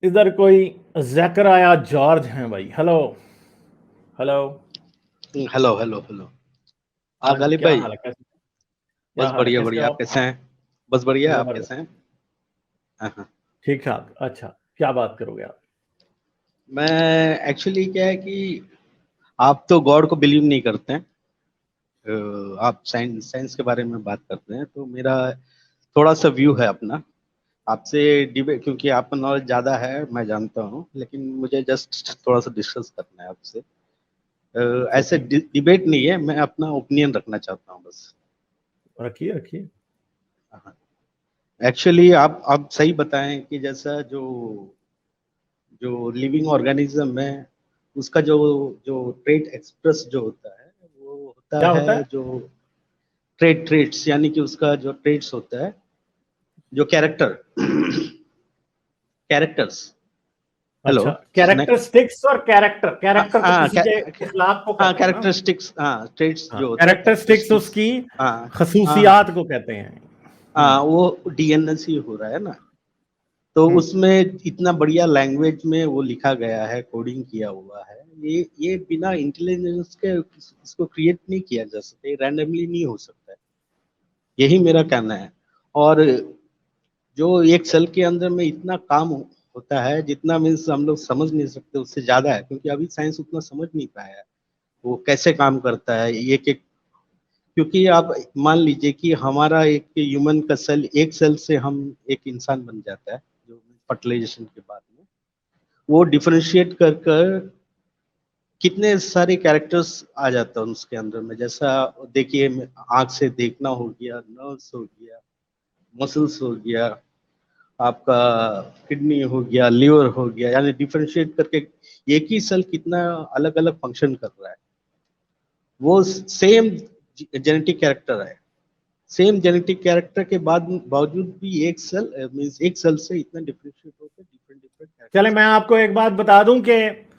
इधर कोई जकराया जॉर्ज हैं भाई। Hello hello. Hello hello hello. हाँ जी, गालिब क्या भाई। हाल है, कैसे? क्या बस हाल है, बढ़िया कैसे हो बढ़िया, आप आप? कैसे हैं? बस बढ़िया, आप जबरदस्त। कैसे हैं? हाँ, हाँ। ठीक ठाक। अच्छा, क्या बात करोगे आप? मैं एक्चुअली क्या है कि आप तो गॉड को बिलीव नहीं करते हैं। आप साइंस साइंस के बारे में बात करते हैं, तो मेरा थोड़ा सा व्यू है अपना आपसे डिबेट, क्योंकि आपका नॉलेज ज़्यादा है मैं जानता हूँ, लेकिन मुझे जस्ट थोड़ा सा डिस्कस करना है आपसे। इट्स ऐसे ओके। डिबेट नहीं है, मैं अपना ओपिनियन रखना चाहता हूँ बस। रखिए रखिए। एक्चुअली आप सही बताएं कि जैसा जो जो लिविंग ऑर्गेनिज्म है, उसका जो जो ट्रेट एक्सप्रेस जो होता है, वो होता क्या होता है है? जो ट्रेट्स, यानी कि उसका जो ट्रेट्स होता है, जो कैरेक्टर्स। हेलो। अच्छा, सुने। कैरेक्टरिस्टिक्स और कैरेक्टर, हाँ कैरेक्टर तो हाँ किसी के अखलाक को हाँ, कहते हैं ना। कैरेक्टरिस्टिक्स, हाँ ट्रेट्स हाँ, जो होता है, कैरेक्टरिस्टिक्स कैरेक्टरिस्टिक्स। उसकी हाँ हाँ हाँ खसूसियात को कहते हैं। हाँ, वो डीएनएस ही हो रहा है ना। तो हम्म। उसमें इतना बढ़िया लैंग्वेज में वो लिखा गया है, कोडिंग किया हुआ है। ये बिना इंटेलिजेंस के इसको क्रिएट नहीं किया जा सकता, ये रैंडमली नहीं हो सकता है। यही मेरा कहना है। और जो एक सेल के अंदर में इतना काम होता है, जितना मीन्स हम लोग समझ नहीं सकते, उससे ज्यादा है, क्योंकि अभी साइंस उतना समझ नहीं पाया है वो कैसे काम करता है एक एक। क्योंकि आप मान लीजिए कि हमारा एक ह्यूमन का सेल, एक सेल से हम एक इंसान बन जाता है, जो फर्टिलाइजेशन के बाद में वो डिफरेंशिएट कर कर कितने सारे कैरेक्टर्स आ जाता है उसके अंदर में। जैसा देखिए, आंख से देखना हो गया, नर्व्स हो गया, मसल्स हो गया, आपका किडनी हो गया, लिवर हो गया, यानी डिफरेंशिएट करके एक ही सेल कितना अलग अलग फंक्शन कर रहा है। वो सेम जेनेटिक कैरेक्टर है, सेम जेनेटिक कैरेक्टर के बाद बावजूद भी एक सेल मींस एक सेल से इतना डिफरेंशिएट होकर डिफरेंट डिफरेंट चले, कैरेक्टर्स मैं आ रहे आपको एक बात बता दूं कि हैं।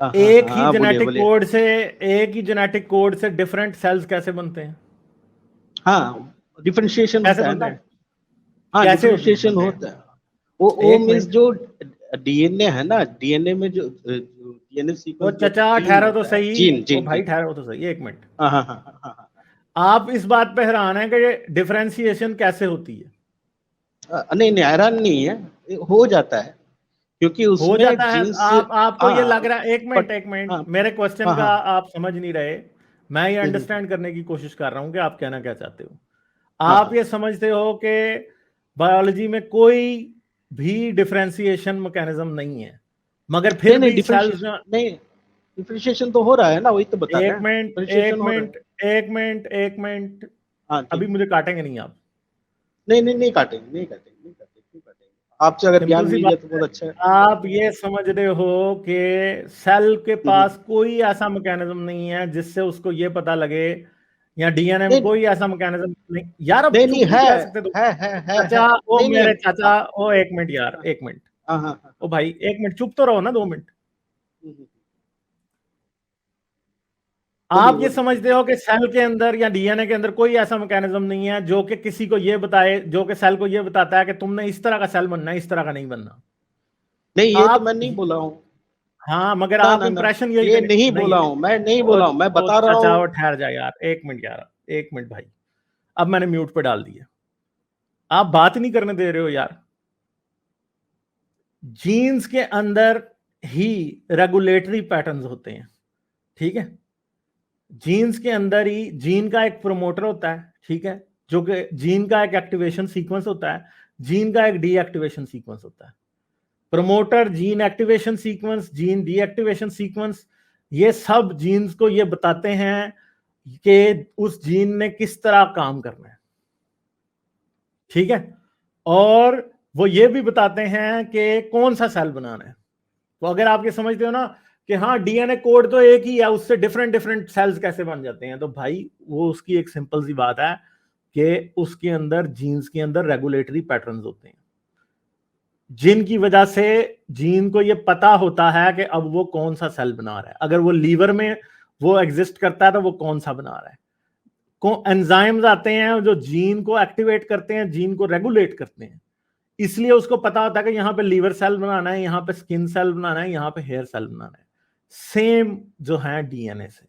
हाँ हाँ हाँ, बोलिए बोलिए। एक ही जेनेटिक कोड से डिफरेंट सेल्स कैसे बनते हैं? हाँ, डिफरेंशिएशन कैसे होता है बनते ना। हैं? हाँ, कैसे डिफरेंशिएशन बनते होता हैं? है। वो एक मीन्स मिनट। जो डीएनए है ना, डीएनए में जो डीएनए वो सीक्वेंस जो चचा जीन ठहरो तो होता है, सही। जीन वो जीन भाई जीन। ठहरो तो सही, एक मिनट। हाँ हाँ हाँ हाँ हाँ आप इस बात पे हैरान है कि डिफरेंशिएशन कैसे होती है? नहीं नहीं, हैरान नहीं है, ये हो जाता है, क्योंकि हो उसमें जाता है। जीन्स। आपको ये लग हाँ रहा है, एक मिनट बट। एक मिनट, हाँ मेरे क्वेश्चन हाँ का हाँ। आप समझ नहीं रहे। मैं ये हम्म, हम्म, अंडरस्टैंड करने की कोशिश कर रहा हूं कि आप कहना क्या चाहते हो। हाँ आप हाँ। ये समझते हो कि बायोलॉजी में कोई भी डिफरेंशिएशन मैकेनिज्म नहीं है, मगर नहीं फिर नहीं, भी सेल्स डिफरेंशिएशन में। नहीं, डिफरेंशिएशन तो हो रहा है ना, वही तो बता रहे एक हैं, मिनट डिफरेंशिएशन एक हो रहा है। मिनट एक मिनट एक मिनट। हाँ अभी ठीक है। मुझे काटेंगे नहीं आप। नहीं नहीं नहीं काटेंगे, नहीं काटेंगे, नहीं काटेंगे, नहीं काटेंगे। आपसे अगर सिंपल ज्ञान सी मिल बात जाए तो है। बहुत अच्छा है। आप ये समझ रहे हो कि सेल के हम्म, पास कोई ऐसा मैकेनिज्म नहीं है जिससे उसको ये पता लगे, या डीएनए में नहीं कोई ऐसा मैकेनिज्म नहीं। यार अब नहीं चुप नहीं, नहीं रह सकते तुम। है चाचा, ओ नहीं नहीं मेरे चाचा, ओ एक मिनट यार, हाँ एक मिनट। हाँ हाँ हाँ, ओ भाई एक मिनट चुप तो रहो ना, 2 मिनट। हम्म, बोलिए आप ये बोलिए समझते बोलिए। हो कि सेल के अंदर या डीएनए के अंदर कोई ऐसा मैकेनिज्म नहीं है जो कि किसी को ये बताए, जो कि सेल को ये बताता है कि तुमने इस तरह का सेल बनना है, इस तरह का नहीं बनना। नहीं, ये तो आप, मैं नहीं बोला हूँ। हाँ, मगर ना आप ना ना, इंप्रेशन यही ये देने नहीं नहीं। बोला हूँ, मैं नहीं ओ, बोला हूँ, मैं ओ बता रहा चाचा, हूँ। वो ठहर जा यार, 1 मिनट यार, 1 मिनट भाई। अब मैंने म्यूट पे डाल दिया। आप बात नहीं करने दे रहे हो यार। जीन्स के अंदर ही रेगुलेटरी पैटर्न्स होते हैं, ठीक है। जीन्स के अंदर ही जीन का एक प्रोमोटर होता है, ठीक है, जो कि जीन का एक एक्टिवेशन सीक्वेंस होता है, जीन का एक डीएक्टिवेशन सीक्वेंस होता है। Promoter, gene activation sequence, gene deactivation sequence, ये सब जीन्स को ये बताते हैं कि उस जीन ने किस तरह काम करना है, ठीक है। और वो ये भी बताते हैं कि कौन सा सेल बनाना है। तो अगर आप ये समझते हो ना कि हाँ डीएनए कोड तो एक ही है, उससे डिफरेंट डिफरेंट सेल्स कैसे बन जाते हैं, तो भाई वो उसकी एक सिंपल सी बात है कि उसके अंदर, जीन्स के अंदर रेगुलेटरी पैटर्न्स होते हैं, जिनकी वजह से जीन को ये पता होता है कि अब वो कौन सा सेल बना रहा है। अगर वो लीवर में वो एग्जिस्ट करता है तो वो कौन सा बना रहा है। एंजाइम्स आते हैं जो जीन को एक्टिवेट करते हैं, जीन को रेगुलेट करते हैं। इसलिए उसको पता होता है कि यहाँ पे लीवर सेल बनाना है, यहाँ पे स्किन सेल बनाना है, यहाँ पे हेयर सेल बनाना है, सेम जो है डीएनए से,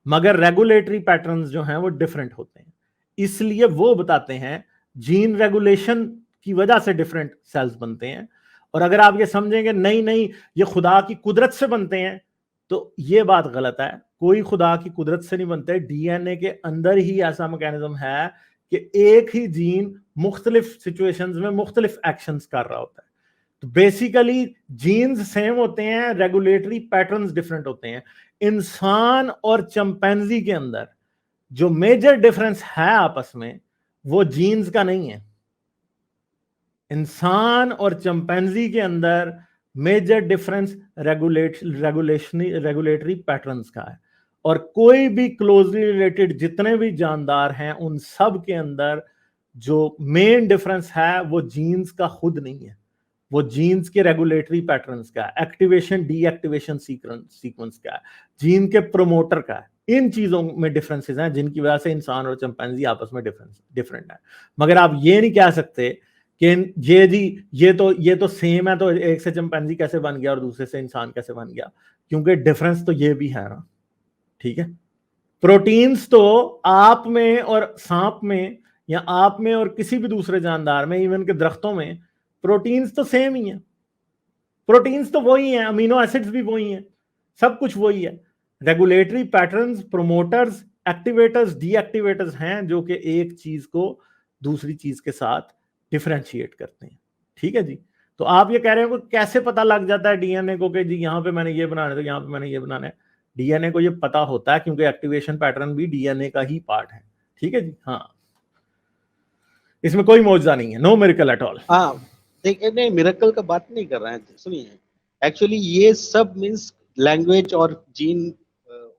मगर रेगुलेटरी पैटर्न्स जो हैं वो डिफरेंट होते हैं। इसलिए वो बताते हैं जीन रेगुलेशन की वजह से डिफरेंट सेल्स बनते हैं। और अगर आप ये समझेंगे नहीं नहीं ये खुदा की कुदरत से बनते हैं, तो ये बात गलत है। कोई खुदा की कुदरत से नहीं बनते। डीएनए के अंदर ही ऐसा मैकेनिज्म है कि एक ही जीन मुख्तलिफ सिचुएशंस में मुख्तलिफ एक्शंस कर रहा होता है। तो बेसिकली जीन्स सेम होते हैं, रेगुलेटरी पैटर्न्स डिफरेंट होते हैं। इंसान और चिंपैंजी के अंदर जो मेजर डिफरेंस है आपस में, वो जीन्स का नहीं है। इंसान और चिंपैंजी के अंदर मेजर डिफरेंस रेगुलेटरी पैटर्न्स का है। और कोई भी क्लोजली रिलेटेड जितने भी जानदार हैं, उन सब के अंदर जो मेन डिफरेंस है वो जीन्स का खुद नहीं है, वो जीन्स के रेगुलेटरी पैटर्न्स का है, एक्टिवेशन डीएक्टिवेशन सीक्वेंस का है, जीन के प्रोमोटर का है। इन चीजों में डिफरेंसेस हैं जिनकी वजह से इंसान और चिंपैंजी आपस में डिफरेंट है। मगर आप ये नहीं कह सकते कि ये तो सेम है, तो एक से चिंपैंजी कैसे बन गया और दूसरे से इंसान कैसे बन गया, क्योंकि डिफरेंस तो ये भी है ना। ठीक है, प्रोटीन्स तो आप में और सांप में, या आप में और किसी भी दूसरे जानदार में, इवन के दरख्तों में, प्रोटीन्स तो सेम ही है। प्रोटीन्स तो वही हैं, अमीनो एसिड्स भी वही हैं, सब कुछ वही है। रेगुलेटरी पैटर्न्स, प्रोमोटर्स, एक्टिवेटर्स, डीएक्टिवेटर्स हैं जो कि एक चीज को दूसरी चीज के साथ डिफरेंशिएट करते हैं। ठीक है जी। तो आप ये कह रहे हो कि कैसे पता लग जाता है डीएनए को कि जी यहां पे मैंने ये बनाना है तो यहां पे मैंने ये बनाना है। डीएनए को ये पता होता है क्योंकि एक्टिवेशन पैटर्न भी डीएनए का ही पार्ट है। ठीक है जी। हाँ, इसमें कोई मौजूदा नहीं है, नो मिरेकल एट ऑल। हाँ देखिए, नहीं मिरेकल का बात नहीं कर रहे हैं, सुनिए। एक्चुअली ये सब मीन्स लैंग्वेज और जीन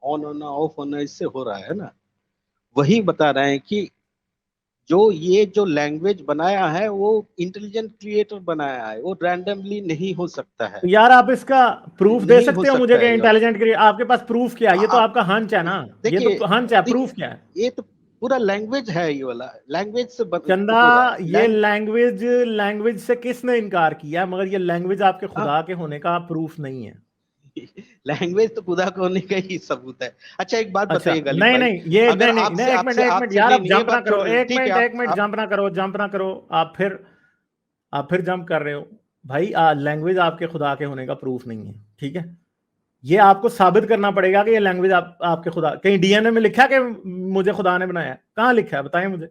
ऑन होना ऑफ होना इससे हो रहा है ना। वही बता रहे हैं कि जो लैंग्वेज बनाया है वो इंटेलिजेंट क्रिएटर बनाया है, वो रैंडमली नहीं हो सकता है। तो यार आप इसका प्रूफ दे नहीं हो सकते हो मुझे सकता कि है ये वाला। इंटेलिजेंट क्रिएटर, आपके पास प्रूफ क्या है? ये तो आपका हंच है ना, ये देखिए तो हंच है, देखिए, प्रूफ क्या है? ये तो पूरा लैंग्वेज है, ये वाला लैंग्वेज से चंदा, हो रहा ये है। लैंग्वेज से किसने इनकार किया? मगर ये लैंग्वेज आपके खुदा के होने का प्रूफ नहीं है। लैंग्वेज तो खुदा को होने का ही सबूत है। अच्छा एक बात अच्छा बताइए गालिब नहीं भाई, नहीं, ये अगर नहीं नहीं नहीं, आपसे एक मिनट आपसे एक मिनट आपसे यार, नहीं आप नहीं ये जंप ना बात करो, छोड़ दीजिए, एक ठीक है मिनट एक आप मिनट, जंप ना करो। आप फिर जंप कर रहे हो भाई। लैंग्वेज आपके खुदा के होने का प्रूफ नहीं है। ठीक है, ये आपको साबित करना पड़ेगा कि ये लैंग्वेज आपके खुदा, कहीं डीएनए में लिखा कि मुझे खुदा ने बनाया? कहाँ लिखा है, बताएं मुझे।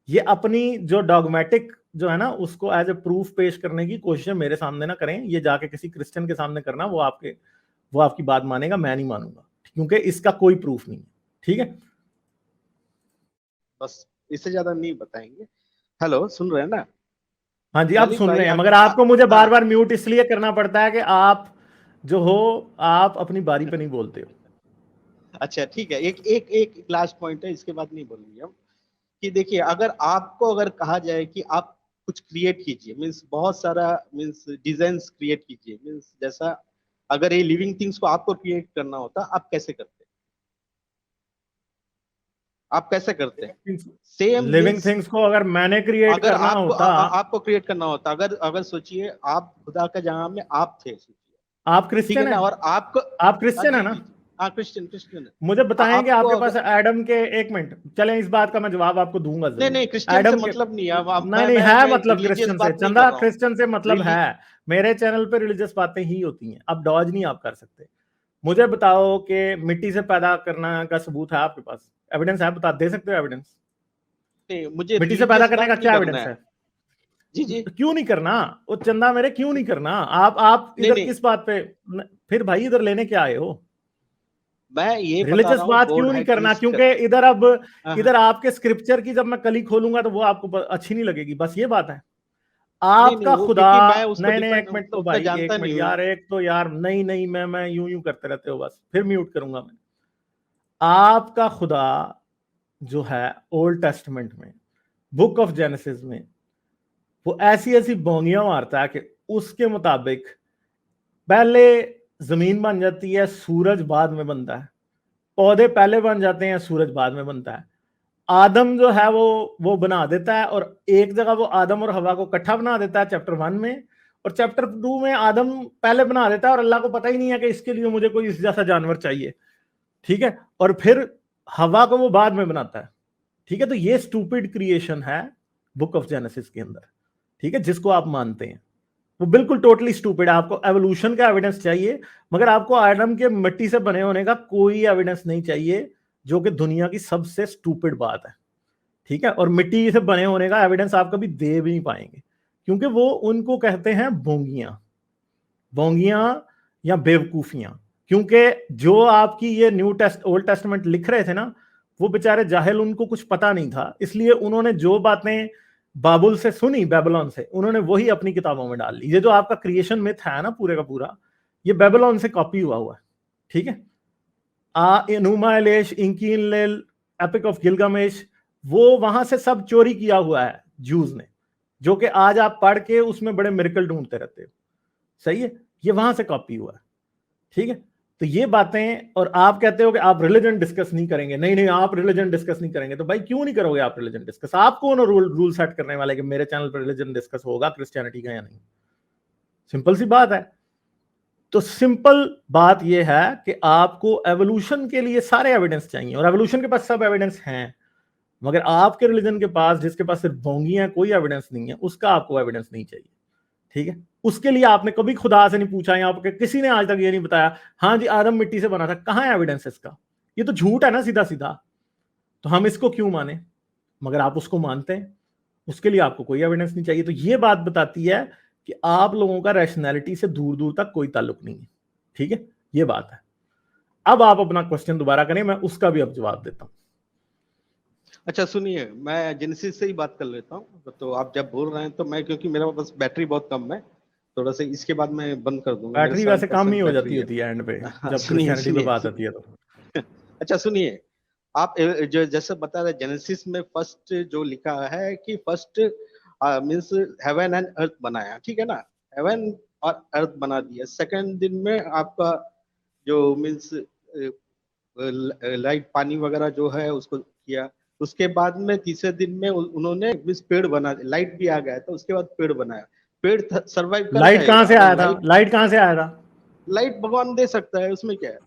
ये अपनी जो डॉगमेटिक जो है ना, उसको एज ए प्रूफ पेश करने की कोशिश मेरे सामने ना करें। ये जाके किसी क्रिश्चियन के सामने करना, वो आपकी बात मानेगा, मैं नहीं मानूंगा, क्योंकि इसका कोई प्रूफ नहीं है। ठीक है, बस इससे ज्यादा नहीं बताएंगे। हेलो, सुन रहे हैं ना हाँ जी आप गालिब सुन भाई? रहे हैं, मगर आपको मुझे बार हाँ बार म्यूट इसलिए करना पड़ता है कि आप जो हो, आप अपनी बारी पे नहीं बोलते हो। अच्छा ठीक है, एक एक एक लास्ट पॉइंट है, इसके बाद नहीं बोलेंगे हम। कि देखिए, अगर कहा जाए कि आप कुछ क्रिएट कीजिए, मीन्स बहुत सारा मीन्स डिजाइन क्रिएट कीजिए, मीन्स जैसा अगर ये लिविंग थिंग्स को आपको क्रिएट करना होता, आप कैसे करते? आप कैसे करते? सेम लिविंग मीन्स थिंग्स को अगर मैंने क्रिएट अगर करना आपको होता। आपको क्रिएट करना होता, अगर अगर सोचिए आप खुदा का जगह में आप थे, सोचिए, आप ठीक है क्रिश्चियन ना, है? और आपको आप क्रिश्चियन है जी ना? जी हाँ, क्रिश्चियन क्रिश्चियन है। मुझे बताएंगे आपको आपके पास अगर एडम के, एक मिनट चलें, इस बात का मैं जवाब आपको दूंगा नहीं जरूर। नहीं, क्रिश्चियन से एडम के, मतलब नहीं है। अब नहीं नहीं, है मैं मतलब रिलीजियस क्रिश्चियन से, बात नहीं कर चंदा रहा हूँ। क्रिश्चियन से मतलब रिली है। मेरे चैनल पे रिलीजियस बातें ही होती हैं, अब डॉज नहीं आप कर सकते। मुझे बताओ कि मिट्टी से पैदा करना का सबूत है आपके पास? एविडेंस है? बता दे सकते हो एविडेंस? नहीं, मुझे मिट्टी से पैदा रिलीजियस करने बात का नहीं क्या करना एविडेंस है। है? जी जी। क्यों नहीं करना? वो चंदा मेरे, क्यों नहीं करना? आप नहीं इधर नहीं, किस बात पे, फिर भाई इधर लेने क्या आए हो? मैं ये बता रिलीजियस रहा हूँ बात गॉड क्यों नहीं हैड करना? क्रिएट कर। क्योंकि हाँ हाँ। इधर आपके स्क्रिप्चर की जब मैं कली खोलूंगा तो वो आपको अच्छी नहीं लगेगी, बस ये बात है। नहीं नहीं, आपका वो खुदा, क्योंकि मैं उसको नहीं नहीं, डिफेंड एक मिनट, ओ उतना भाई एक जानता मिनट नहीं हूँ। यार, एक तो यार, नहीं नहीं, मैं यूं यूं करते रहते हो, बस फिर म्यूट करूंगा मैं। आपका खुदा जो है ओल्ड टेस्टमेंट में, बुक ऑफ जेनेसिस में, वो ऐसी ऐसी बोंगियां मारता है कि उसके मुताबिक पहले जमीन बन जाती है, सूरज बाद में बनता है, पौधे पहले बन जाते हैं, सूरज बाद में बनता है। आदम जो है वो बना देता है, और एक जगह वो आदम और हवा को इकट्ठा बना देता है चैप्टर 1 में, और चैप्टर 2 में आदम पहले बना देता है और अल्लाह को पता ही नहीं है कि इसके लिए मुझे कोई इस जैसा जानवर चाहिए, ठीक है, और फिर हवा को वो बाद में बनाता है, ठीक है। तो ये स्टूपिड क्रिएशन है बुक ऑफ जेनेसिस के अंदर, ठीक है, जिसको आप मानते हैं वो बिल्कुल टोटली स्टूपिड है। आपको एवोल्यूशन का एविडेंस चाहिए, मगर आपको आदम के मिट्टी से बने होने का कोई एविडेंस नहीं चाहिए, जो कि दुनिया की सबसे स्टूपिड बात है, ठीक है। और मिट्टी से बने होने का एविडेंस आप कभी दे भी नहीं पाएंगे, क्योंकि वो उनको कहते हैं बोंगियां, बोंगियां या बेवकूफियां। क्योंकि जो आपकी ये ओल्ड टेस्टमेंट लिख रहे थे ना, वो बेचारे जाहिल, उनको कुछ पता नहीं था, इसलिए उन्होंने जो बातें बाबुल से सुनी, बेबीलोन से, उन्होंने वही अपनी किताबों में डाल ली। ये जो आपका क्रिएशन मिथ है ना पूरे का पूरा, ये बेबीलोन से कॉपी हुआ है, ठीक है। एनुमा एलेश, इंकीनलेल, एपिक ऑफ गिलगामेश, वो वहां से सब चोरी किया हुआ है जूस ने, जो कि आज आप पढ़ के उसमें बड़े मिरेकल ढूंढते रहते हो, सही है, ये वहां से कॉपी हुआ है, ठीक है। तो ये बातें, और आप कहते हो कि आप रिलीजन डिस्कस नहीं करेंगे, नहीं नहीं आप रिलीजन डिस्कस नहीं करेंगे, तो भाई क्यों नहीं करोगे आप रिलीजन डिस्कस? आप कौन रूल सेट करने वाले कि मेरे चैनल पर रिलीजन डिस्कस होगा क्रिश्चियनिटी का या नहीं? सिंपल सी बात है। तो सिंपल बात यह है कि आपको एवोल्यूशन के लिए सारे एविडेंस चाहिए, और एवोल्यूशन के पास सब एविडेंस हैं, मगर आपके रिलीजन के पास, जिसके पास सिर्फ बोंगी है, कोई एविडेंस नहीं है, उसका आपको एविडेंस नहीं चाहिए, ठीक है। उसके लिए आपने कभी खुदा से नहीं पूछा, या आपके किसी ने आज तक ये नहीं बताया हाँ जी आदम मिट्टी से बना था, कहां है एविडेंस इसका? ये तो झूठ है ना सीधा सीधा, तो हम इसको क्यों माने? मगर आप उसको मानते हैं, उसके लिए आपको कोई एविडेंस नहीं चाहिए। तो ये बात बताती है कि आप लोगों का रैशनैलिटी से दूर दूर तक कोई ताल्लुक नहीं है, ठीक है, ये बात है। अब आप अपना क्वेश्चन दोबारा करें, मैं उसका भी अब जवाब देता हूं। अच्छा सुनिए, मैं जेनेसिस से ही बात कर लेता हूँ। तो आप जब बोल रहे हैं तो मैं, क्योंकि मेरा पास बैटरी बहुत कम है, थोड़ा सा इसके बाद मैं बंद कर दूंगा। मेरे बैटरी वैसे कम ही 7% हो जाती बैटरी है। होती है एंड पे, हाँ, जब सुनिए क्रिश्चियनिटी पे सुनिए बात आती है तो। अच्छा सुनिए, आप जो जैसे बता रहे जेनेसिस में फर्स्ट जो लिखा है कि first means heaven and earth बनाया, ठीक है ना, हेवन और अर्थ बना दिया। सेकंड दिन में आपका जो मींस लाइट पानी वगैरह जो है उसको किया। उसके बाद में तीसरे दिन में उन्होंने मींस पेड़ बना, लाइट भी आ गया था, उसके बाद पेड़ बनाया। पेड़ सरवाइव कर लाइट कहां जाएगा से अगर आया था? लाइट, लाइट कहां से आया था? लाइट भगवान दे सकता है, उसमें क्या है,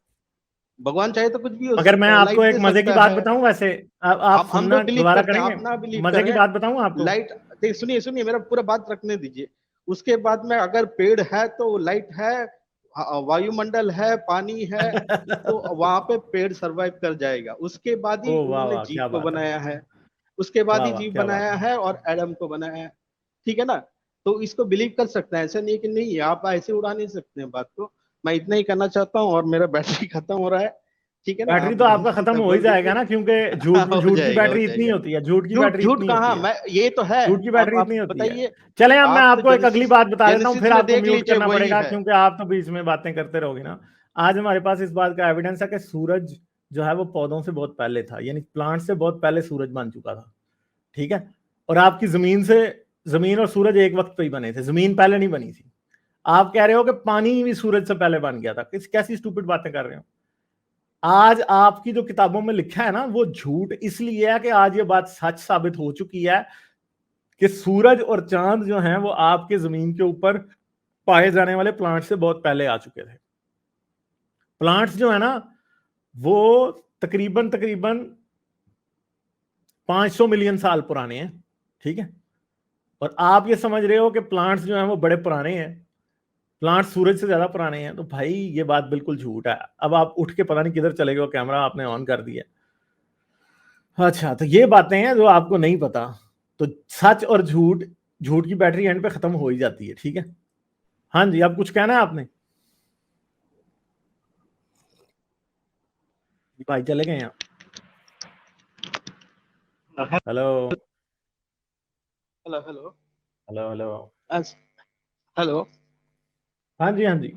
भगवान चाहे तो कुछ भी हो अगर मैं सकता है, आपको लाइट एक दे मजे की सकता बात है। बताऊं, वैसे आप हम सुनना तो बिलीव दोबारा करते हैं, करेंगे, आप ना बिलीव मजे की करें। बात बताऊं आपको। लाइट देख, सुनिए सुनिए, मेरा पूरा बात रखने दीजिए। उसके बाद में अगर पेड़ है तो लाइट है, वायुमंडल है, पानी है, तो वहां पे पेड़ सरवाइव कर जाएगा। उसके बाद ओ ही वाह उन्होंने वाह, जीव क्या को बात है, बनाया है, उसके बाद वाह ही वाह जीव क्या बात बनाया है। है और एडम को बनाया है, ठीक है ना। तो इसको बिलीव कर सकते हैं, ऐसा नहीं है कि नहीं, आप ऐसे उड़ा नहीं सकते हैं बात को। मैं इतना ही कहना चाहता हूँ, और मेरा बैटरी खत्म हो रहा है, ठीक है ना, बैटरी आप तो आपका खत्म हो ही बोल जाएगा दीजिए। ना, क्योंकि झूठ हो झूठ की जाएगा, हो बैटरी इतनी जाएगा। होती है, झूठ की झूठ बैटरी झूठ इतनी होती कहाँ, है, मैं ये तो है। झूठ की बैटरी आप इतनी होती है। बताइए, चले, अब मैं आप तो आपको एक अगली जेनेसिस, बात बता देता हूँ, जेनेसिस फिर में आपको देख म्यूट लीजिए करना वही पड़ेगा, है। क्योंकि आप तो बीच में बातें करते रहोगे ना। आज हमारे पास इस बात का एविडेंस है कि सूरज जो है वो पौधों से बहुत पहले था, यानी प्लांट से बहुत पहले सूरज बन चुका था, ठीक है। और आपकी जमीन से, जमीन और सूरज एक वक्त पे ही बने थे, जमीन पहले नहीं बनी थी। आप कह रहे हो कि पानी भी सूरज से पहले बन गया था, कैसी स्टूपिड बातें कर रहे हो? आज आपकी जो किताबों में लिखा है ना, वो झूठ इसलिए है कि आज ये बात सच साबित हो चुकी है कि सूरज और चांद जो हैं वो आपके जमीन के ऊपर पाए जाने वाले प्लांट से बहुत पहले आ चुके थे। प्लांट्स जो है ना, वो तकरीबन तकरीबन 500 मिलियन साल पुराने हैं, ठीक है। और आप ये समझ रहे हो कि प्लांट्स जो हैं वो बड़े पुराने हैं, प्लांट सूरज से ज्यादा पुराने हैं, तो भाई ये बात बिल्कुल झूठ है। अब आप उठ के पता नहीं किधर चले गए, कैमरा आपने ऑन कर दिया। अच्छा, तो ये बातें हैं जो आपको नहीं पता। तो सच और झूठ, झूठ की बैटरी एंड पे खत्म हो ही जाती है, ठीक है। हाँ जी, अब कुछ कहना है आपने? भाई चले गए आप? Hello hello hello hello hello. Hello. हाँ जी हाँ जी।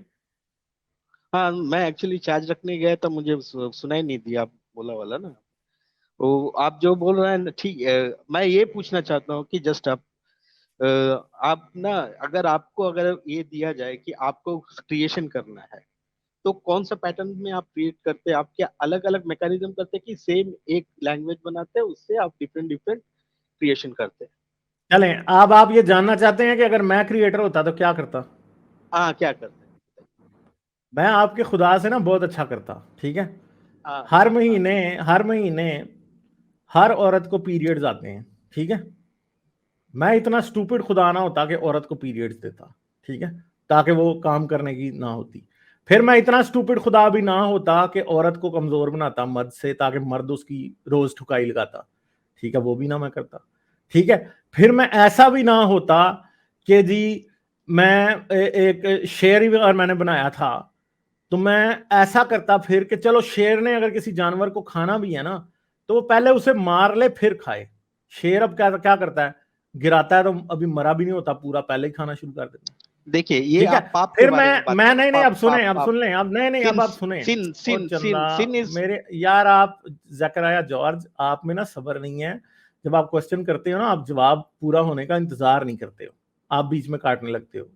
हाँ, मैं एक्चुअली चार्ज रखने गया तो मुझे सुनाई नहीं दिया आप बोला वाला ना। वो आप जो बोल रहे हैं ना, ठीक है। मैं ये पूछना चाहता हूँ कि जस्ट अ, आप ना, अगर आपको अगर ये दिया जाए कि आपको क्रिएशन करना है, तो कौन सा पैटर्न में आप क्रिएट करते हैं? आप क्या अलग अलग मैकेनिज्म करते हैं कि सेम एक लैंग्वेज बनाते हैं, उससे आप डिफरेंट डिफरेंट क्रिएशन करते हैं? चलें, अब आप ये जानना चाहते हैं कि अगर मैं क्रिएटर होता तो क्या करता। हाँ, क्या करते हैं? मैं आपके खुदा से ना बहुत अच्छा करता, ठीक है। हाँ हर हाँ हाँ। महीने हर महीने हर औरत को पीरियड्स आते हैं, ठीक है। मैं इतना स्टूपिड खुदा ना होता कि औरत को पीरियड्स देता, ठीक है, ताकि वो काम करने की ना होती। फिर मैं इतना स्टूपिड खुदा भी ना होता कि औरत को कमजोर बनाता मर्द से, ताकि मर्द उसकी रोज ठुकाई लगाता, ठीक है, वो भी ना मैं करता, ठीक है। फिर मैं ऐसा भी ना होता कि जी मैं एक शेर ही अगर मैंने बनाया था तो मैं ऐसा करता फिर कि चलो शेर ने अगर किसी जानवर को खाना भी है ना तो वो पहले उसे मार ले फिर खाए। शेर अब क्या क्या करता है, गिराता है तो अभी मरा भी नहीं होता पूरा, पहले ही खाना शुरू कर देता है, देखिए, ये ठीक है। आप पाप के फिर बारे में बात मैं कर रहे नहीं हैं। नहीं, अब पाप सुने, पाप अब पाप। सुन लें, अब नहीं नहीं, सिन अब आप सुने। सिन और सिन चंदा सिन सिन इज। मेरे यार, आप जकराया जॉर्ज, आप में ना सब्र नहीं है। जब आप क्वेश्चन करते हो ना, आप जवाब पूरा होने का इंतजार नहीं करते हो, आप बीच में काटने लगते हो।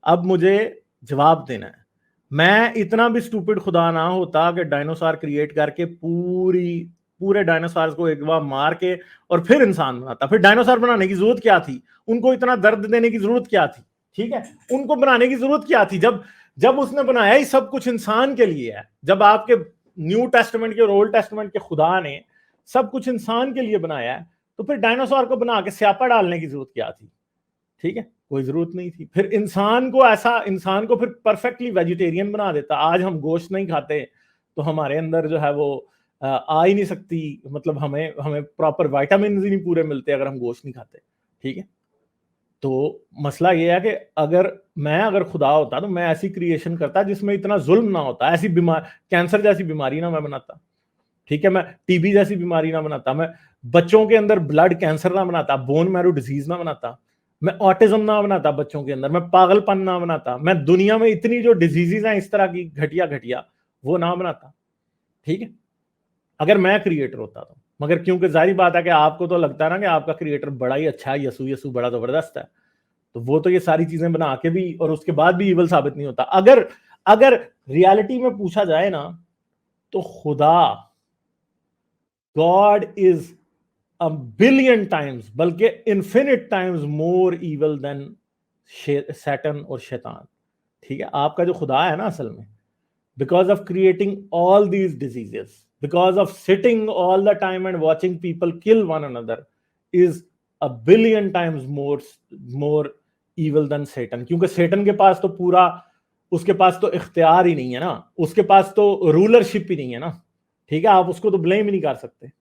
अब मुझे जवाब देना है। मैं इतना भी स्टूपिड खुदा ना होता कि डायनासोर क्रिएट करके पूरे डायनासोर को एक बार मार के और फिर इंसान बनाता। फिर डायनासोर बनाने की जरूरत क्या थी, उनको इतना दर्द देने की जरूरत क्या थी, ठीक है। उनको बनाने की जरूरत क्या थी जब जब उसने बनाया ही सब कुछ इंसान के लिए है। जब आपके न्यू टेस्टमेंट के और ओल्ड टेस्टमेंट के खुदा ने सब कुछ इंसान के लिए बनाया है, तो फिर डायनासोर को बना के स्यापा डालने की जरूरत क्या थी, ठीक है, कोई जरूरत नहीं थी। फिर इंसान को फिर परफेक्टली वेजिटेरियन बना देता। आज हम गोश्त नहीं खाते तो हमारे अंदर जो है वो आ ही नहीं सकती, मतलब हमें हमें प्रॉपर विटामिन ही नहीं पूरे मिलते अगर हम गोश्त नहीं खाते, ठीक है। तो मसला ये है कि अगर खुदा होता तो मैं ऐसी क्रिएशन करता जिसमें इतना जुल्म ना होता, ऐसी बीमार कैंसर जैसी बीमारी ना मैं बनाता, ठीक है। मैं टीबी जैसी बीमारी ना बनाता, मैं बच्चों के अंदर ब्लड कैंसर ना बनाता, बोन मैरो डिजीज ना बनाता, मैं ऑटिज्म ना बनाता बच्चों के अंदर, मैं पागलपन ना बनाता, मैं दुनिया में इतनी जो डिजीजेज हैं इस तरह की घटिया घटिया वो ना बनाता, ठीक है, अगर मैं क्रिएटर होता तो। मगर क्योंकि जाहिर बात है कि आपको तो लगता है ना कि आपका क्रिएटर बड़ा ही अच्छा है, यसू यसू बड़ा जबरदस्त है, तो वो तो ये सारी चीजें बना के भी और उसके बाद भी इवल साबित नहीं होता। अगर अगर रियलिटी में पूछा जाए ना तो खुदा, God is a billion times, बल्कि infinite times more evil than Satan और शैतान, ठीक है। आपका जो खुदा है ना असल में, because of creating all these diseases, because of sitting all the time and watching people kill one another, is a billion times more evil than Satan। क्योंकि Satan के पास तो उसके पास तो इख्तियार ही नहीं है ना, उसके पास तो रूलरशिप ही नहीं है ना, ठीक है। आप उसको तो ब्लेम ही नहीं कर सकते,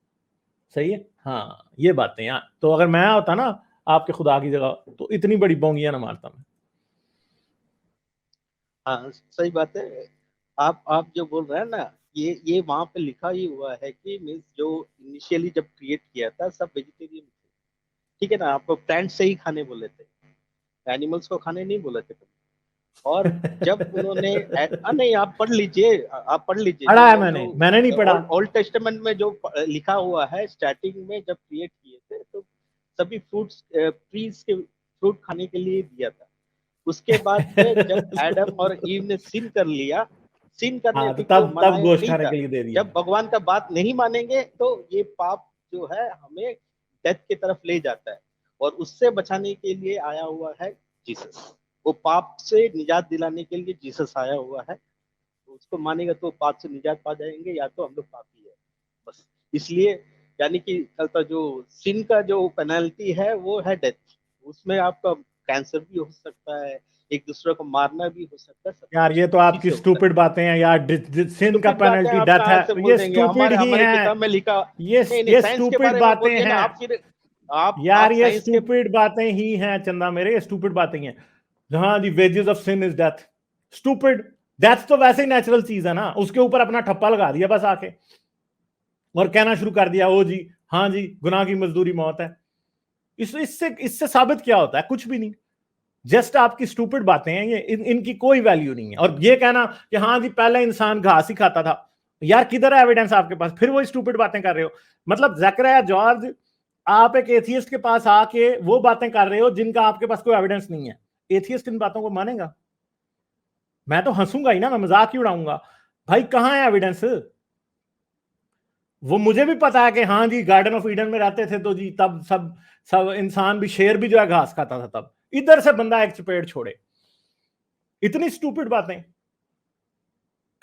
सही है। हाँ, ये बातें यार, तो अगर मैं होता ना आपके खुदा की जगह तो इतनी बड़ी बोंगियां ना मारता मैं। हाँ, सही बात है। आप जो बोल रहे हैं ना, ये वहां पे लिखा ही हुआ है कि मीन्स जो इनिशियली जब क्रिएट किया था सब वेजिटेरियन थे, ठीक है ना। आपको प्लांट से ही खाने बोले थे, एनिमल्स को खाने नहीं बोले थे। और जब उन्होंने नहीं, आप पढ़ लीजिए, आप पढ़ लीजिए पढ़ा है जो जो मैंने नहीं पढ़ा। ओल्ड टेस्टामेंट में जो लिखा हुआ है, स्टार्टिंग में जब क्रिएट किए थे तो सभी फ्रूट्स ट्रीज के फ्रूट खाने के लिए दिया था। उसके बाद में जब एडम और ईव ने सिन कर लिया, सिन करने हाँ, तो अभी को तब मनाया गोश्त नहीं खाने था। के लिए दे दिया। जब भगवान का बात नहीं मानेंगे तो ये पाप जो है हमें डेथ की तरफ ले जाता है, और उससे बचाने के लिए आया हुआ है जीसस। वो पाप से निजात दिलाने के लिए जीसस आया हुआ है। तो उसको मानेगा तो पाप से निजात पा जाएंगे, या तो हम लोग पापी है, बस। इसलिए यानी कि कल का जो सिन का जो पेनल्टी है वो है डेथ। उसमें आपका कैंसर भी हो सकता है, एक दूसरे को मारना भी हो सकता है, सब यार कुछ ये तो उसी आपकी से होता है। स्टूपिड बातें हैं यार, सिन का स्टूपिड बातें पेनल्टी आप डेथ कहाँ है, से बोल ये देंगे? स्टूपिड हमारे ही हमारे हैं। किताब में लिखा। ये नहीं, ये साइंस के स्टूपिड बारे में बातें बोलिए ना हैं आप फिर। आप यार, ये साइंस के। स्टूपिड बातें ही हैं चंदा मेरे, ये स्टूपिड बातें ही हैं। हाँ, the wages of sin is death, stupid. Death तो वैसे ही नेचुरल चीज है ना, उसके ऊपर अपना ठप्पा लगा दिया बस आके और कहना शुरू कर दिया, ओ जी हाँ जी गुनाह की मजदूरी मौत है। इससे इससे साबित क्या होता है? कुछ भी नहीं। जस्ट आपकी स्टूपिड बातें हैं ये, इनकी कोई वैल्यू नहीं है। और ये कहना कि हाँ जी पहले इंसान घास ही खाता था, यार किधर है एविडेंस आपके पास? फिर वो स्टूपिड बातें कर रहे हो। मतलब जकरिया जॉर्ज, आप एक एथियस्ट के पास आके वो बातें कर रहे हो जिनका आपके पास कोई एविडेंस नहीं है। एथियस्ट इन बातों को मानेगा? मैं तो हंसूंगा ही ना, मैं मजाक ही उड़ाऊंगा। भाई कहाँ है एविडेंस? वो मुझे भी पता है कि हाँ जी गार्डन ऑफ ईडन में रहते थे तो जी तब सब सब इंसान भी, शेर भी जो है घास खाता था तब, इधर से बंदा एक चपेट छोड़े। इतनी स्टूपिड बातें